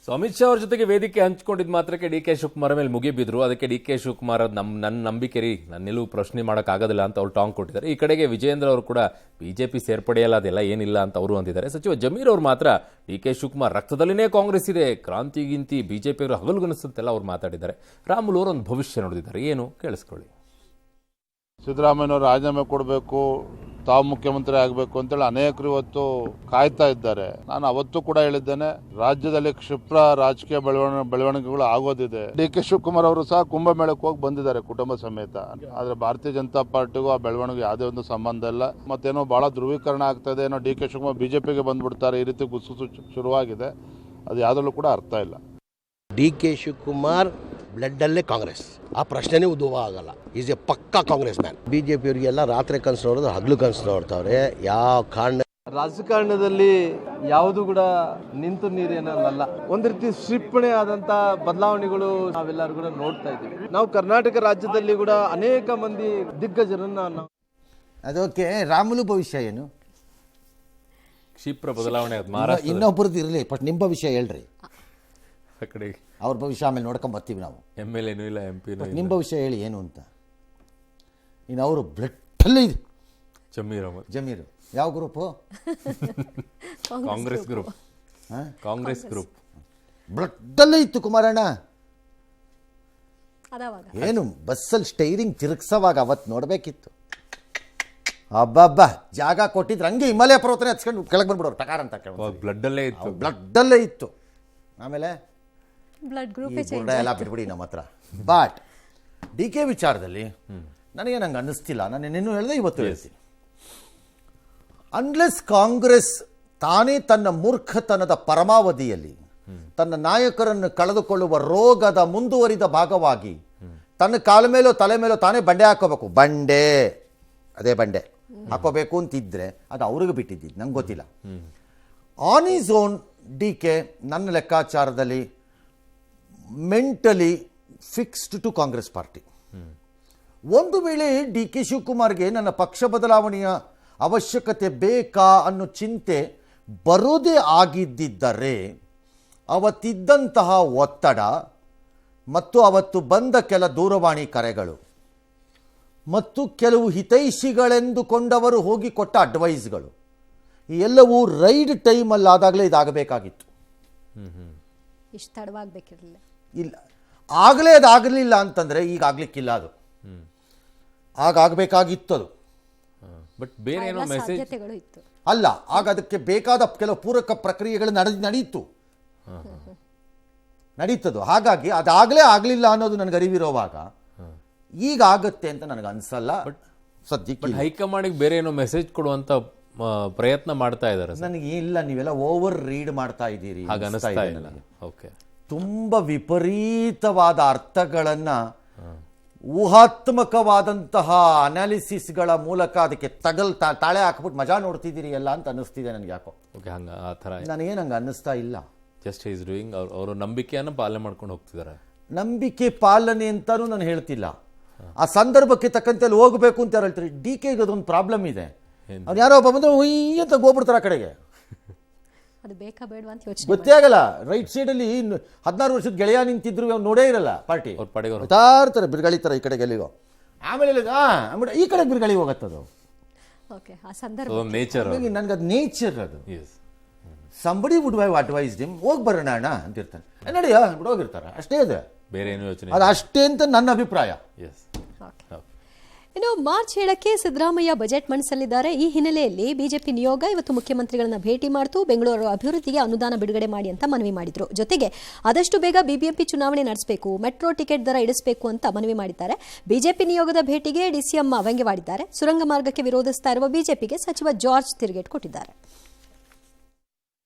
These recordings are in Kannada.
ಸೊ ಅಮಿತ್ ಶಾ ಅವ್ರ ಜೊತೆಗೆ ವೇದಿಕೆ ಹಂಚಿಕೊಂಡಿದ್ದ ಮಾತ್ರಕ್ಕೆ ಡಿ ಕೆ ಶಿವಕುಮಾರ್ ಮೇಲೆ ಮುಗಿಬಿದ್ರು. ಅದಕ್ಕೆ ಡಿ ಕೆ ಶಿವಕುಮಾರ್ ನನ್ನ ನಂಬಿಕೆ ರೀ, ನನ್ನ ನಿಲುವು ಪ್ರಶ್ನೆ ಮಾಡೋಕ್ಕಾಗೋದಿಲ್ಲ ಅಂತ ಅವ್ರು ಟಾಂಗ್ ಕೊಟ್ಟಿದ್ದಾರೆ. ಈ ಕಡೆಗೆ ವಿಜೇಂದ್ರ ಅವರು ಕೂಡ ಬಿಜೆಪಿ ಸೇರ್ಪಡೆಯಲ್ಲ, ಅದೆಲ್ಲ ಏನಿಲ್ಲ ಅಂತ ಅವರು ಅಂದಿದ್ದಾರೆ. ಸಚಿವ ಜಮೀರ್ ಅವರು ಮಾತ್ರ ಡಿ ಕೆ ಶಿವಕುಮಾರ್ ರಕ್ತದಲ್ಲಿನೇ ಕಾಂಗ್ರೆಸ್ ಇದೆ, ಕ್ರಾಂತಿಗಿಂತಿ ಬಿಜೆಪಿ ಅವರು ಹಗಲುಗನಸುತ್ತೆಲ್ಲ ಅವ್ರು ಮಾತಾಡಿದ್ದಾರೆ. ರಾಮುಲು ಅವರು ಒಂದು ಭವಿಷ್ಯ ನೋಡಿದ್ದಾರೆ, ಏನು ಕೇಳಿಸ್ಕೊಳ್ಳಿ. ಸಿದ್ದರಾಮಯ್ಯನವರು ರಾಜೀನಾಮೆ ಕೊಡಬೇಕು, ತಾವು ಮುಖ್ಯಮಂತ್ರಿ ಆಗಬೇಕು ಅಂತೇಳಿ ಅನೇಕರು ಇವತ್ತು ಕಾಯ್ತಾ ಇದ್ದಾರೆ. ನಾನು ಅವತ್ತು ಕೂಡ ಹೇಳಿದ್ದೇನೆ, ರಾಜ್ಯದಲ್ಲಿ ಕ್ಷಿಪ್ರ ರಾಜಕೀಯ ಬೆಳವಣಿಗೆಗಳು ಆಗೋದಿದೆ. ಡಿ ಕೆ ಶಿವಕುಮಾರ್ ಅವರು ಸಹ ಕುಂಭಮೇಳಕ್ಕೆ ಹೋಗಿ ಬಂದಿದ್ದಾರೆ ಕುಟುಂಬ ಸಮೇತ. ಆದ್ರೆ ಭಾರತೀಯ ಜನತಾ ಪಾರ್ಟಿಗೂ ಆ ಬೆಳವಣಿಗೆ ಯಾವುದೇ ಒಂದು ಸಂಬಂಧ ಇಲ್ಲ. ಮತ್ತೇನೋ ಬಹಳ ಧ್ರುವೀಕರಣ ಆಗ್ತಾ ಇದೆ, ಏನೋ ಡಿ ಕೆ ಶಿವಕುಮಾರ್ ಬಿಜೆಪಿಗೆ ಬಂದ್ಬಿಡ್ತಾರೆ, ಈ ರೀತಿ ಗುಸುಗುಸು ಶುರುವಾಗಿದೆ. ಅದು ಯಾವುದರಲ್ಲೂ ಕೂಡ ಅರ್ಥ ಇಲ್ಲ. ಡಿ ಕೆ ಶಿವಕುಮಾರ್ ಬ್ಲಡ್ಡಲ್ಲೇ ಕಾಂಗ್ರೆಸ್, ಆ ಪ್ರಶ್ನೆನೇ ಉದ್ಭವ ಆಗಲ್ಲ. ಈಸ್ ಎ ಪಕ್ಕಾ ಕಾಂಗ್ರೆಸ್ ಮ್ಯಾನ್. ಬಿಜೆಪಿಯವರಿಗೆಲ್ಲ ರಾತ್ರಿ ಕನಸು ನೋಡೋದು, ಹಗಲು ಕನಸು ನೋಡ್ತಾವ್ರೆ. ಯಾವ ಕಾರಣ ರಾಜಕಾರಣದಲ್ಲಿ ಯಾವುದು ಕೂಡ ನಿಂತು ನೀರೇನಲ್ಲ, ಒಂದ್ ರೀತಿ ಕ್ಷಿಪಣಿ ಆದಂತ ಬದಲಾವಣೆಗಳು ನಾವೆಲ್ಲರೂ ಕೂಡ ನೋಡ್ತಾ ಇದ್ದೀವಿ. ನಾವು ಕರ್ನಾಟಕ ರಾಜ್ಯದಲ್ಲಿ ಕೂಡ ಅನೇಕ ಮಂದಿ ದಿಗ್ಗಜರನ್ನ ಅದಕ್ಕೆ ರಾಮುಲು ಭವಿಷ್ಯ ಏನು? ಕ್ಷಿಪ್ರ ಬದಲಾವಣೆ. ಇನ್ನೊಬ್ಬರದ್ದು ಇರಲಿ, ಫಸ್ಟ್ ನಿಮ್ಮ ಭವಿಷ್ಯ ಹೇಳ್ರಿ. ಕಡೆ ಅವ್ರ ಭವಿಷ್ಯ ಆಮೇಲೆ ನೋಡ್ಕೊಂಡ್ ಬರ್ತೀವಿ ನಾವು. MLA ಇಲ್ಲ, MP ನಿಮ್ಮ ಭವಿಷ್ಯ ಹೇಳಿ ಏನು ಅಂತ. ಇನ್ನು ಅವರು ಬ್ಲಡ್ಡಲ್ಲೇ ಇದೆ. ಜಮೀರು ಯಾವ group? Congress group. Congress group ಬ್ಲಡ್ಡಲ್ಲೇ ಇತ್ತು ಕುಮಾರಣ್ಣ. ಏನು ಬಸ್ಸಲ್ಲಿ ಸ್ಟೈರಿಂಗ್ ತಿರುಗಿಸೋವಾಗ ಅವತ್ತು ನೋಡಬೇಕಿತ್ತು. ಅಬ್ಬಬ್ಬ, ಜಾಗ ಕೊಟ್ಟಿದ್ರೆ ಹಂಗೆ ಹಿಮಾಲಯ ಪರ್ವತನೇ ಹಚ್ಕೊಂಡು ಕೆಳಗೆ ಬಂದ್ಬಿಡೋರು ಟಕಾರ ಅಂತ. ಬ್ಲಡ್ಡಲ್ಲೇ ಇತ್ತು, ಬ್ಲಡ್ಡಲ್ಲೇ ಇತ್ತು. ಆಮೇಲೆ ಬ್ಲಡ್ ಗ್ರೂಪ್ ಎಲ್ಲ ಬಿಟ್ಬಿಡಿ ನಮ್ಮ ಹತ್ರ. ಬಟ್ ಡಿ ಕೆ ವಿಚಾರದಲ್ಲಿ ನನಗೆ ನಂಗೆ ಅನ್ನಿಸ್ತಿಲ್ಲ. ನಾನು ನಿನ್ನೂ ಹೇಳಿದೆ, ಇವತ್ತು ಹೇಳ್ತೀನಿ. ಅನ್ಲೆಸ್ ಕಾಂಗ್ರೆಸ್ ತಾನೇ ತನ್ನ ಮೂರ್ಖತನದ ಪರಮಾವಧಿಯಲ್ಲಿ ತನ್ನ ನಾಯಕರನ್ನು ಕಳೆದುಕೊಳ್ಳುವ ರೋಗದ ಮುಂದುವರಿದ ಭಾಗವಾಗಿ ತನ್ನ ಕಾಲ ಮೇಲೋ ತಲೆ ಮೇಲೋ ತಾನೇ ಬಂಡೆ ಹಾಕೋಬೇಕು, ಅದೇ ಬಂಡೆ ಹಾಕೋಬೇಕು ಅಂತಿದ್ರೆ ಅದು ಅವ್ರಿಗೆ ಬಿಟ್ಟಿದ್ದು, ನಂಗೆ ಗೊತ್ತಿಲ್ಲ. On his own D K ನನ್ನ ಲೆಕ್ಕಾಚಾರದಲ್ಲಿ mentally fixed to Congress party. ಒಂದು ವೇಳೆ ಡಿ ಕೆ ಶಿವಕುಮಾರ್ಗೆ ನನ್ನ ಪಕ್ಷ ಬದಲಾವಣೆಯ ಅವಶ್ಯಕತೆ ಬೇಕಾ ಅನ್ನೋ ಚಿಂತೆ ಬರೋದೇ ಆಗಿದ್ದರೆ ಅವತ್ತಿದ್ದಂತಹ ಒತ್ತಡ ಮತ್ತು ಅವತ್ತು ಬಂದ ಕೆಲ ದೂರವಾಣಿ ಕರೆಗಳು ಮತ್ತು ಕೆಲವು ಹಿತೈಷಿಗಳೆಂದುಕೊಂಡವರು ಹೋಗಿ ಕೊಟ್ಟ ಅಡ್ವೈಸ್ಗಳು ಎಲ್ಲವೂ ರೈಡ್ ಟೈಮಲ್ಲಾದಾಗಲೇ ಇದಾಗಬೇಕಾಗಿತ್ತು. ಇಷ್ಟು ತಡವಾಗಬೇಕಿರಲಿಲ್ಲ. ಇಲ್ಲ, ಆಗಲೇ ಅದಾಗಲಿಲ್ಲ ಅಂತಂದರೆ ಈಗ ಆಗ್ಲಿಕ್ಕಿಲ್ಲ. ಅದು ಆಗಾಗಬೇಕಾಗಿತ್ತು. ಅದು ಬಟ್ ಬೇರೆ ಏನೋ ಮೆಸೇಜ್ ಇತ್ತು ಅಲ್ಲ, ಆಗ ಅದಕ್ಕೆ ಬೇಕಾದ ಕೆಲವು ಪೂರಕ ಪ್ರಕ್ರಿಯೆಗಳು ನಡೀತದು. ಹಾಗಾಗಿ ಅದಾಗಲೇ ಆಗಲಿಲ್ಲ ಅನ್ನೋದು ನನಗೆ ಅರಿವಿರೋವಾಗ ಈಗ ಆಗತ್ತೆ ಅಂತ ನನಗೆ ಅನ್ಸಲ್ಲ. ಬಟ್ ಸದ್ಯಕ್ಕೆ ಹೈಕಮಾಂಡಿಗೆ ಬೇರೆ ಏನೋ ಮೆಸೇಜ್ ಕೊಡುವಂತ ಪ್ರಯತ್ನ ಮಾಡ್ತಾ ಇದ್ದಾರೆ. ನನಗೆ ಇಲ್ಲ, ನೀವೆಲ್ಲ ಓವರ್ ರೀಡ್ ಮಾಡ್ತಾ ಇದ್ದೀರಿ. ಓಕೆ, ತುಂಬ ವಿಪರೀತವಾದ ಅರ್ಥಗಳನ್ನ ಊಹಾತ್ಮಕವಾದಂತಹ ಅನಾಲಿಸಿಸ್ಗಳ ಮೂಲಕ ಅದಕ್ಕೆ ತಾಳೆ ಹಾಕ್ಬಿಟ್ಟು ಮಜಾ ನೋಡ್ತಿದ್ದೀರಿ ಎಲ್ಲ ಅಂತ ಅನ್ನಿಸ್ತಿದೆ ನನಗೆ. ಯಾಕೋ ನನಗೇನು ಹಂಗೆ ಅನ್ನಿಸ್ತಾ ಇಲ್ಲ. ಜಸ್ಟ್ ಈಸ್ ಡೂಯಿಂಗ್, ಅವರು ನಂಬಿಕೆಯನ್ನು ಪಾಲನೆ ಮಾಡ್ಕೊಂಡು ಹೋಗ್ತಿದ್ದಾರೆ. ನಂಬಿಕೆ ಪಾಲನೆ ಅಂತಾನು ನಾನು ಹೇಳ್ತಿಲ್ಲ, ಆ ಸಂದರ್ಭಕ್ಕೆ ತಕ್ಕಂತೆ ಅಲ್ಲಿ ಹೋಗಬೇಕು ಅಂತ ಹೇಳ್ತಾರೆ. ಡಿ ಕೆಗೆ ಅದೊಂದು ಪ್ರಾಬ್ಲಮ್ ಇದೆ. ಅವ್ರು ಯಾರೋ ಒಬ್ಬ ಬಂದ್ರೆ ಉಯ್ ಅಂತ ಹೋಗ್ಬಿಡ್ತಾರೆ ಆ ಕಡೆಗೆ. ಗೊತ್ತೇ ಆಗಲ್ಲ. ರೈಟ್ ಸೈಡಲ್ಲಿ 16 ವರ್ಷದ ಗೆಳೆಯ ನಿಂತಿದ್ರು ಅವ್ನು ನೋಡೇ ಇರಲ್ಲ. ಪಾರ್ಟಿ ಇರ್ತಾರೆ ಬಿರ್ಗಳಿತಾರೆ ಈ ಕಡೆಗೆ ಎಲ್ಲಿಗೋ. ಆಮೇಲೆ ಈ ಕಡೆಗೆ ಬಿರ್ಗಳಿ ಹೋಗತ್ತದು. ನನ್ಗೆ ಅದು ನೇಚರ್. ಅದು somebody would have advised him, ಹೋಗಿ ಬರೋಣ ಅಣ್ಣ ಅಂತಿರ್ತಾನೆ. ನಡಿಯ ಬಿಡೋಗಿರ್ತಾರೆ, ಅಷ್ಟೇ ಇದೆ, ಬೇರೆ ಏನು ಯೋಚನೆ ಅದು ಅಷ್ಟೇ ಅಂತ ನನ್ನ ಅಭಿಪ್ರಾಯ. ಇನ್ನು ಮಾರ್ಚ್ 7ಕ್ಕೆ ಸಿದ್ದರಾಮಯ್ಯ ಬಜೆಟ್ ಮಂಡಿಸಲಿದ್ದಾರೆ. ಈ ಹಿನ್ನೆಲೆಯಲ್ಲಿ ಬಿಜೆಪಿ ನಿಯೋಗ ಇವತ್ತು ಮುಖ್ಯಮಂತ್ರಿಗಳನ್ನ ಭೇಟಿ ಮಾಡ್ತು ಬೆಂಗಳೂರು ಅಭಿವೃದ್ಧಿಗೆ ಅನುದಾನ ಬಿಡುಗಡೆ ಮಾಡಿ ಅಂತ ಮನವಿ ಮಾಡಿದ್ರು. ಜೊತೆಗೆ ಆದಷ್ಟು ಬೇಗ ಬಿಬಿಎಂಪಿ ಚುನಾವಣೆ ನಡೆಸಬೇಕು, ಮೆಟ್ರೋ ಟಿಕೆಟ್ ದರ ಇಳಿಸಬೇಕು ಅಂತ ಮನವಿ ಮಾಡಿದ್ದಾರೆ. ಬಿಜೆಪಿ ನಿಯೋಗದ ಭೇಟಿಗೆ ಡಿಸಿಎಂ ವ್ಯಂಗ್ಯವಾಡಿದ್ದಾರೆ. ಸುರಂಗ ಮಾರ್ಗಕ್ಕೆ ವಿರೋಧಿಸ್ತಾ ಇರುವ ಬಿಜೆಪಿಗೆ ಸಚಿವ ಜಾರ್ಜ್ ತಿರುಗೇಟು ಕೊಟ್ಟಿದ್ದಾರೆ.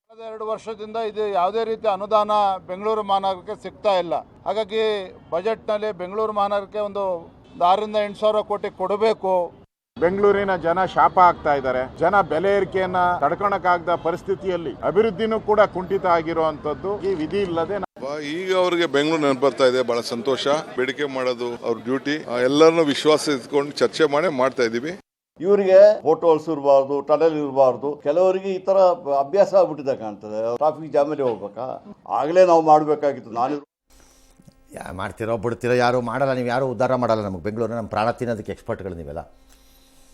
2 ವರ್ಷದಿಂದ ಇದು ಯಾವುದೇ ರೀತಿ ಅನುದಾನ ಬೆಂಗಳೂರು ಮಹಾನಗರಕ್ಕೆ ಸಿಗ್ತಾ ಇಲ್ಲ. ಹಾಗಾಗಿ ಬಜೆಟ್ನಲ್ಲಿ ಬೆಂಗಳೂರು ಮಹಾನಗರಕ್ಕೆ ಒಂದು 6,000-8,000 ಕೋಟಿ ಕೊಡಬೇಕು. ಬೆಂಗಳೂರಿನ ಜನ ಶಾಪ ಆಗ್ತಾ ಇದ್ದಾರೆ. ಜನ ಬೆಲೆ ಏರಿಕೆಯನ್ನ ತಡ್ಕೊಳಕ್ಕಾಗದ ಪರಿಸ್ಥಿತಿಯಲ್ಲಿ ಅಭಿವೃದ್ಧಿನೂ ಕೂಡ ಕುಂಠಿತ ಆಗಿರುವಂತದ್ದು ಈ ವಿಧಿ ಇಲ್ಲದೆ. ಈಗ ಅವರಿಗೆ ಬೆಂಗಳೂರು ನೆನಪು ಬರ್ತಾ ಇದೆ. ಬಹಳ ಸಂತೋಷ. ಬೇಡಿಕೆ ಮಾಡೋದು ಅವ್ರ ಡ್ಯೂಟಿ. ಎಲ್ಲರನ್ನೂ ವಿಶ್ವಾಸ ಇಟ್ಕೊಂಡು ಚರ್ಚೆ ಮಾಡ್ತಾ ಇದೀವಿ. ಇವರಿಗೆ ಹೋಟೆಲ್ಸ್ ಇರಬಾರ್ದು, ಟನಲ್ ಇರಬಾರ್ದು. ಕೆಲವರಿಗೆ ಈ ತರ ಅಭ್ಯಾಸ ಆಗ್ಬಿಟ್ಟಿದೆ ಕಾಣ್ತದೆ. ಟ್ರಾಫಿಕ್ ಜಾಮಲ್ಲಿ ಹೋಗ್ಬೇಕಾ? ಆಗಲೇ ನಾವು ಮಾಡಬೇಕಾಗಿತ್ತು. ನಾನು ಮಾಡ್ತಿರೋ ಬಿಡ್ತಿರೋ ಯಾರು ಮಾಡಲ್ಲ, ನೀವು ಯಾರು ಉದ್ಧಾರ ಮಾಡಲ್ಲ. ನಮಗೆ ಬೆಂಗಳೂರು ನಮ್ಮ ಪ್ರಾಣ ತಿನ್ನೋದಕ್ಕೆ ಎಕ್ಸ್ಪರ್ಟ್ಗಳು ನೀವೆಲ್ಲ.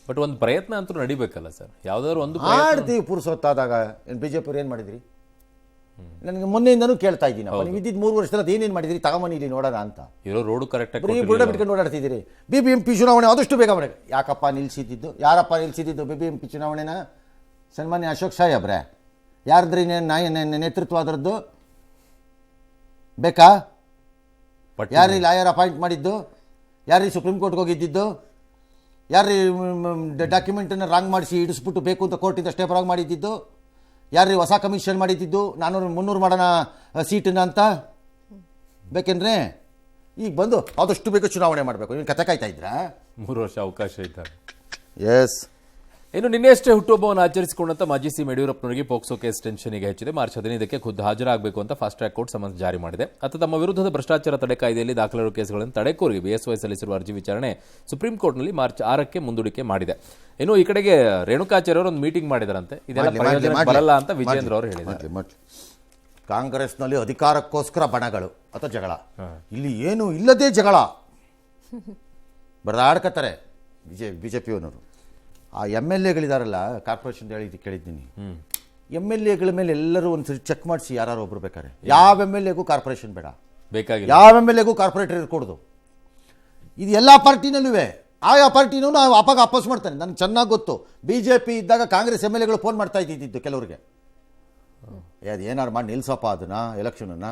ಬಟ್ ಒಂದು ಪ್ರಯತ್ನ ಅಂತೂ ನಡಿಬೇಕಲ್ಲ ಸರ್, ಯಾವ್ದಾದ್ರು ಒಂದು ಮಾಡ್ತೀವಿ ಪುರುಸೊತ್ತಾದಾಗ. ಏನು ಬಿ ಜೆ ಪಿ ಏನು ಮಾಡಿದ್ರಿ? ನನಗೆ ಮೊನ್ನೆಯಿಂದನೂ ಕೇಳ್ತಾ ಇದ್ದೀನಪ್ಪ, ನೀವು ಇದ್ದಿದ್ದು 3 ವರ್ಷದಲ್ಲಿ ಅದೇನೇನು ಮಾಡಿದ್ರಿ ತಗೊಂಬನಿ ಇಲ್ಲಿ ನೋಡೋಣ ಅಂತ. ಇರೋ ರೋಡು ಕರೆಕ್ಟಾಗಿ ಬರೀ ಬುಡ ಬಿಟ್ಕೊಂಡು ಓಡಾಡ್ತಿದ್ದೀರಿ. BBMP ಚುನಾವಣೆ ಆದಷ್ಟು ಬೇಗ ಮಾಡಿ. ಯಾಕಪ್ಪ ನಿಲ್ಲಿಸಿದ್ದು? ಯಾರಪ್ಪ ನಿಲ್ಲಿಸಿದ್ದು BBMP ಚುನಾವಣೆನ? ಸನ್ಮಾನ್ಯ ಅಶೋಕ್ ಸಾಹೇಬ್ರೆ, ಯಾರದ್ರಿ ನೇತೃತ್ವ ಅದರದ್ದು? ಬೇಕಾ? ಯಾರೀ ಲಾಯರ್ ಅಪಾಯಿಂಟ್ ಮಾಡಿದ್ದು? ಯಾರೀ ಸುಪ್ರೀಂ ಕೋರ್ಟ್ಗೆ ಹೋಗಿದ್ದಿದ್ದು? ಯಾರೀ ಡಾಕ್ಯುಮೆಂಟನ್ನು ರಾಂಗ್ ಮಾಡಿಸಿ ಇಡಿಸ್ಬಿಟ್ಟು ಬೇಕು ಅಂತ ಕೋರ್ಟಿಂದ ಸ್ಟೇ ಪರಾಗಿ ಮಾಡಿದ್ದಿದ್ದು? ಯಾರೀ ಹೊಸ ಕಮಿಷನ್ ಮಾಡಿದ್ದಿದ್ದು 400-300 ಮಾಡೋಣ ಸೀಟನ್ನ ಅಂತ? ಬೇಕೇನ್ರಿ? ಈಗ ಬಂದು ಆದಷ್ಟು ಬೇಗ ಚುನಾವಣೆ ಮಾಡಬೇಕು. ನೀವು ಕತೆ ಕಾಯ್ತಾ ಇದ್ರಾ? 3 ವರ್ಷ ಅವಕಾಶ ಇದ್ದಾರೆ. ಎಸ್. ಇನ್ನು ನಿನ್ನೆಯಷ್ಟೇ ಹುಟ್ಟುಹಬ್ಬವನ್ನು ಆಚರಿಸಿಕೊಂಡಂತ ಮಾಜಿ ಸಿಎಂ ಯಡಿಯೂರಪ್ಪನವರಿಗೆ ಪೋಕ್ಸೋ ಕೇಸ್ ಟೆನ್ಷನ್ಗೆ ಹೆಚ್ಚಿದೆ. ಮಾರ್ಚ್ 15ಕ್ಕೆ ಖುದ್ದು ಹಾಜರಾಗಬೇಕು ಅಂತ ಫಾಸ್ಟ್ ಟ್ರ್ಯಾಕ್ ಕೋರ್ಟ್ ಸಮನ್ಸ್ ಜಾರಿ ಮಾಡಿದೆ. ಅತ್ತ ತಮ್ಮ ವಿರುದ್ಧದ ಭ್ರಷ್ಟಾಚಾರ ತಡೆ ಕಾಯ್ದೆಯಲ್ಲಿ ದಾಖಲಾಗಿರುವ ಕೇಸ್ಗಳನ್ನು ತಡೆಕೋರಿ ಬಿಎಸ್ವೈ ಸಲ್ಲಿಸಿರುವ ಅರ್ಜಿ ವಿಚಾರಣೆ ಸುಪ್ರೀಂ ಕೋರ್ಟ್ನಲ್ಲಿ ಮಾರ್ಚ್ 6ಕ್ಕೆ ಮುಂದೂಡಿಕೆ ಮಾಡಿದೆ. ಇನ್ನು ಈ ಕಡೆಗೆ ರೇಣುಕಾಚಾರ್ಯ ಅವರು ಒಂದು ಮೀಟಿಂಗ್ ಮಾಡಿದಾರಂತೆ. ಇದೆಲ್ಲ ಪ್ರಯೋಜನ ಬರಲ್ಲ ಅಂತ ವಿಜೇಂದ್ರ ಅವರು ಹೇಳಿದ್ದಾರೆ. ಕಾಂಗ್ರೆಸ್ನಲ್ಲಿ ಅಧಿಕಾರಕ್ಕೋಸ್ಕರ ಬಣಗಳು ಅಥವಾ ಜಗಳ, ಇಲ್ಲಿ ಏನು ಇಲ್ಲದೇ ಜಗಳ ಬರೆದಾಡ್ಕತ್ತಾರೆ ಬಿಜೆಪಿಯವನವರು. ಆ MLAಗಳಿದಾರಲ್ಲ, ಕಾರ್ಪೊರೇಷನ್ ಕೇಳಿದ್ದೀನಿ, MLAಗಳ ಮೇಲೆ ಎಲ್ಲರೂ ಒಂದ್ಸರಿ ಚೆಕ್ ಮಾಡಿಸಿ ಯಾರು ಒಬ್ರು ಬೇಕಾರೆ. ಯಾವ MLAಗೂ ಕಾರ್ಪೊರೇಷನ್ ಬೇಡ, ಬೇಕಾಗಿಲ್ಲ. ಯಾವ MLAಗೂ ಕಾರ್ಪೊರೇಟರ್ ಇರ್ಕೊಡ್ದು. ಇದು ಎಲ್ಲ ಪಾರ್ಟಿನಲ್ಲೂ ಆಯಾ ಪಾರ್ಟಿನೂ ನಾವು ವಾಪಸ್ ಮಾಡ್ತಾನೆ. ನನಗೆ ಚೆನ್ನಾಗಿ ಗೊತ್ತು. BJP ಇದ್ದಾಗ ಕಾಂಗ್ರೆಸ್ MLAಗಳು ಫೋನ್ ಮಾಡ್ತಾ ಇದ್ದಿದ್ದು ಕೆಲವರಿಗೆ, ಅದು ಏನಾರು ಮಾಡಿ ನಿಲ್ಸಪ್ಪ ಅದನ್ನ ಎಲೆಕ್ಷನನ್ನ,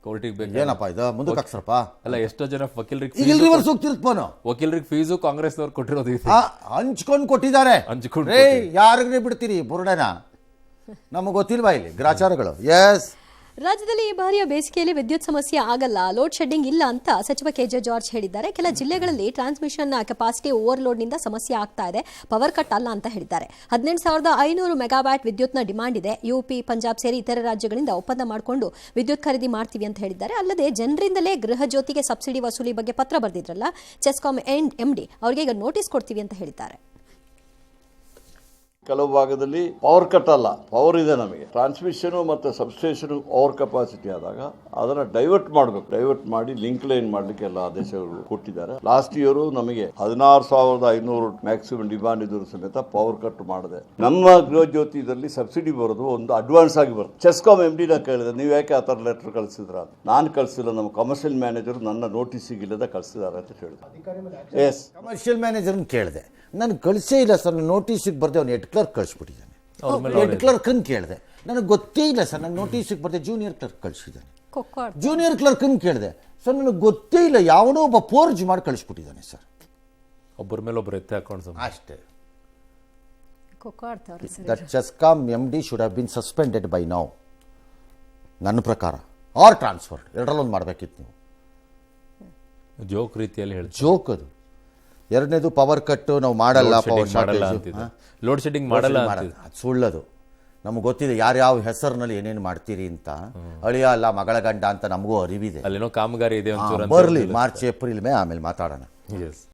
ಕೋರ್ಟಿಗೆ ಬೇಕು, ಏನಪ್ಪ ಇದು ಮುಂದಕ್ಕೆ ಹಾಕ್ಸ್ರಪ್ಪ. ಅಲ್ಲ, ಎಷ್ಟೋ ಜನ ವಕೀಲರಿಗೆ ಈಗ ರಿವರ್ಸ್ ಹೋಗ್ತಿರುತ್ತೆ ಫೋನು. ವಕೀಲರಿಗೆ ಫೀಸು ಕಾಂಗ್ರೆಸ್ನವ್ರು ಕೊಟ್ಟಿರೋದು ಹಂಚ್ಕೊಂಡು ಕೊಟ್ಟಿದ್ದಾರೆ. ಯಾರಿಗೆ ಬಿಡ್ತೀರಿ ಬುರುಡನ? ನಮಗೆ ಗೊತ್ತಿಲ್ವಾ ಇಲ್ಲಿ ಗ್ರಾಚಾರಗಳು? ಎಸ್. ರಾಜ್ಯದಲ್ಲಿ ಈ ಬಾರಿಯ ಬೇಸಿಗೆಯಲ್ಲಿ ವಿದ್ಯುತ್ ಸಮಸ್ಯೆ ಆಗಲ್ಲ, ಲೋಡ್ ಶೆಡ್ಡಿಂಗ್ ಇಲ್ಲ ಅಂತ ಸಚಿವ ಕೆಜೆ ಜಾರ್ಜ್ ಹೇಳಿದ್ದಾರೆ. ಕೆಲ ಜಿಲ್ಲೆಗಳಲ್ಲಿ ಟ್ರಾನ್ಸ್ಮಿಷನ್ ಕೆಪಾಸಿಟಿ ಓವರ್ಲೋಡ್ನಿಂದ ಸಮಸ್ಯೆ ಆಗ್ತಾ ಇದೆ, ಪವರ್ ಕಟ್ ಅಲ್ಲ ಅಂತ ಹೇಳಿದ್ದಾರೆ. 18,500 ಮೆಗಾವ್ಯಾಟ್ ವಿದ್ಯುತ್ನ ಡಿಮಾಂಡ್ ಇದೆ. UP, ಪಂಜಾಬ್ ಸೇರಿ ಇತರ ರಾಜ್ಯಗಳಿಂದ ಒಪ್ಪಂದ ಮಾಡಿಕೊಂಡು ವಿದ್ಯುತ್ ಖರೀದಿ ಮಾಡ್ತೀವಿ ಅಂತ ಹೇಳಿದ್ದಾರೆ. ಅಲ್ಲದೆ ಜನರಿಂದಲೇ ಗೃಹ ಜ್ಯೋತಿಗೆ ಸಬ್ಸಿಡಿ ವಸೂಲಿ ಬಗ್ಗೆ ಪತ್ರ ಬರೆದಿದ್ರಲ್ಲ ಚೆಸ್ಕಾಂ MD, ಅವರಿಗೆ ಈಗ ನೋಟಿಸ್ ಕೊಡ್ತೀವಿ ಅಂತ ಹೇಳಿದ್ದಾರೆ. ಕೆಲವು ಭಾಗದಲ್ಲಿ ಪವರ್ ಕಟ್ ಅಲ್ಲ, ಪವರ್ ಇದೆ ನಮಗೆ. ಟ್ರಾನ್ಸ್ಮಿಷನ್ ಮತ್ತು ಸಬ್ಸ್ಟೇಷನ್ ಓವರ್ ಕೆಪಾಸಿಟಿ ಆದಾಗ ಅದನ್ನ ಡೈವರ್ಟ್ ಮಾಡಬೇಕು. ಡೈವರ್ಟ್ ಮಾಡಿ ಲಿಂಕ್ ಲೈನ್ ಮಾಡಲಿಕ್ಕೆ ಎಲ್ಲ ಆದೇಶಗಳು ಕೊಟ್ಟಿದ್ದಾರೆ. ಲಾಸ್ಟ್ ಇಯರ್ ನಮಗೆ 16,500 ಮ್ಯಾಕ್ಸಿಮಮ್ ಡಿಮಾಂಡ್ ಇದ್ರು ಸಮೇತ ಪವರ್ ಕಟ್ ಮಾಡಿದೆ. ನಮ್ಮ ಗೃಹ ಜ್ಯೋತಿದಲ್ಲಿ ಸಬ್ಸಿಡಿ ಬರೋದು ಒಂದು ಅಡ್ವಾನ್ಸ್ ಆಗಿ ಬರುತ್ತೆ. ಚೆಸ್ಕಾಂ MD ನ ಕೇಳಿದೆ, ನೀವು ಯಾಕೆ ಆ ಥರ ಲೆಟರ್ ಕಳಿಸಿದ್ರ? ನಾನು ಕಳಿಸಿಲ್ಲ, ನಮ್ಮ ಕಮರ್ಷಿಯಲ್ ಮ್ಯಾನೇಜರ್ ನನ್ನ ನೋಟಿಸಿಗೆ ಇಲ್ಲದೆ ಕಳಿಸಿದ್ದಾರೆ ಅಂತ ಹೇಳಿದ್ರು. ಎಸ್, ಕಮರ್ಷಿಯಲ್ ಮ್ಯಾನೇಜರ್ನ ಕೇಳಿದೆ, ನಾನು ಕಳಿಸೇ ಇಲ್ಲ ಸರ್, ನೋಟಿಸಿಗೆ ಬರ್ದೆ ಅವ್ನು ಹೆಡ್ ಕ್ಲರ್ಕ್ ಕಳಿಸ್ಬಿಟ್ಟಿದ್ದಾನೆ. ಹೆಡ್ ಕ್ಲರ್ಕನ್ನು ಕೇಳಿದೆ, ನನಗೆ ಗೊತ್ತೇ ಇಲ್ಲ ಸರ್, ನಾನು ನೋಟಿಸಿಗೆ ಬರ್ದೆ ಜೂನಿಯರ್ ಕ್ಲರ್ಕ್ ಕಳಿಸಿದ್ದಾನೆ. ಜೂನಿಯರ್ ಕ್ಲರ್ಕನ್ನು ಕೇಳಿದೆ, ಸರ್ ನನಗೆ ಗೊತ್ತೇ ಇಲ್ಲ, ಯಾವನೋ ಒಬ್ಬ ಫೋರ್ಜ್ ಮಾಡಿ ಕಳಿಸ್ಬಿಟ್ಟಿದ್ದಾನೆ ಸರ್. ಒಬ್ಬರ ಮೇಲೆ ಒಬ್ಬರು ಎತ್ತೆ ಹಾಕೊಂಡು ಅಷ್ಟೇ. That CESCOM MD should have been suspended by now ನನ್ನ ಪ್ರಕಾರ, ಆರ್ ಟ್ರಾನ್ಸ್ಫರ್ಡ್. ಎರಡರಲ್ಲೊಂದು ಮಾಡಬೇಕಿತ್ತು ನೀವು. ಜೋಕ್ ರೀತಿಯಲ್ಲಿ ಹೇಳಿ, ಜೋಕ್ ಅದು. ಎರಡನೇದು ಪವರ್ ಕಟ್ ನಾವು ಮಾಡಲ್ಲ, ಪವರ್ ಶಾರ್ಟೇಜ್, ಲೋಡ್ ಶೆಡ್ಡಿಂಗ್ ಮಾಡಲ್ಲ, ಅದು ಸುಳ್ಳದು. ನಮಗೆ ಗೊತ್ತಿದೆ ಯಾರ್ಯಾವ ಹೆಸರಿನಲ್ಲಿ ಏನೇನು ಮಾಡ್ತೀರಿ ಅಂತ. ಅಳಿಯ ಅಲ್ಲ ಮಗಳ ಗಂಡ ಅಂತ ನಮಗೂ ಅರಿವಿದೆ. ಅಲ್ಲೇನೋ ಕಾಮಗಾರಿ ಇದೆ, ಬರಲಿ ಮಾರ್ಚ್ ಏಪ್ರಿಲ್ ಮೇ, ಆಮೇಲೆ ಮಾತಾಡೋಣ.